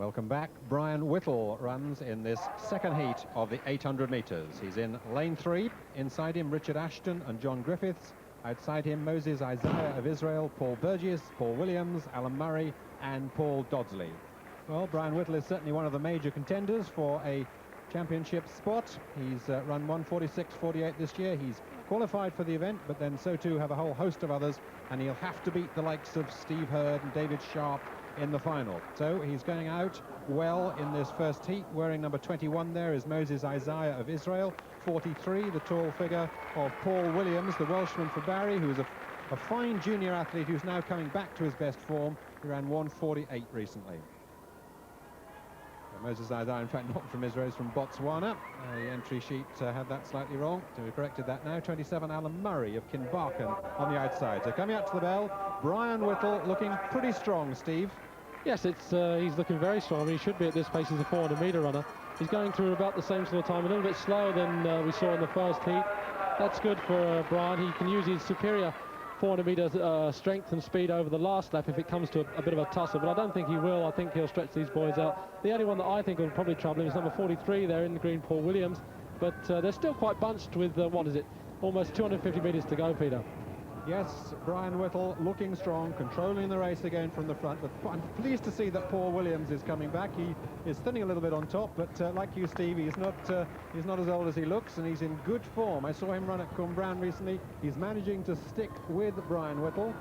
Welcome back. Brian Whittle runs in this second heat of the 800 metres. He's in lane 3. Inside him, Richard Ashton and John Griffiths. Outside him, Moses Isaiah of Israel, Paul Burgess, Paul Williams, Alan Murray and Paul Dodsley. Well, Brian Whittle is certainly one of the major contenders for a championship spot. He's run 1:46.48 this year. He's qualified for the event, but then so too have a whole host of others, and he'll have to beat the likes of Steve Hurd and David Sharp in the final. So he's going out well in this first heat. Wearing number 21 there is Moses Isaiah of Israel. 43, the tall figure of Paul Williams, the Welshman for Barry, who's a fine junior athlete who's now coming back to his best form. He ran 1:48 recently. Moses Isaiah, in fact, not from Israel, he's from Botswana. The entry sheet had that slightly wrong, so we corrected that now. 27, Alan Murray of Kinbarken on the outside. So coming up to the bell, Brian Whittle looking pretty strong, Steve. Yes, he's looking very strong. I mean, he should be at this pace as a 400-metre runner. He's going through about the same sort of time, a little bit slower than we saw in the first heat. That's good for Brian. He can use his superior 400-metre strength and speed over the last lap if it comes to a bit of a tussle, but I don't think he will. I think he'll stretch these boys out. The only one that I think will probably trouble him is number 43 there in the green, Paul Williams, but they're still quite bunched with, what is it, almost 250 metres to go, Peter. Yes, Brian Whittle looking strong, controlling the race again from the front, but I'm pleased to see that Paul Williams is coming back. He is thinning a little bit on top, but like you, Steve, he's not as old as he looks, and he's in good form. I saw him run at Cwmbran recently. He's managing to stick with Brian Whittle,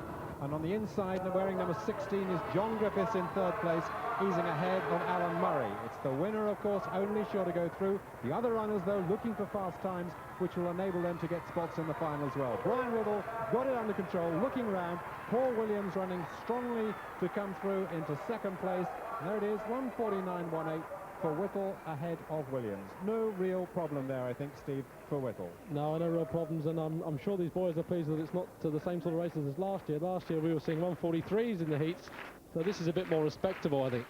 and on the inside, wearing number 16 is John Griffiths in third place, easing ahead of Alan Murray. It's the winner, of course, only sure to go through. The other runners, though, looking for fast times, which will enable them to get spots in the final as well. Brian Whittle got it under control, looking round. Paul Williams running strongly to come through into second place. And there it is, 1:49.18 for Whittle ahead of Williams. No real problem there, I think, Steve, for Whittle. No real problems, and I'm sure these boys are pleased that it's not the same sort of races as last year. Last year we were seeing 1:43s in the heats, so this is a bit more respectable, I think.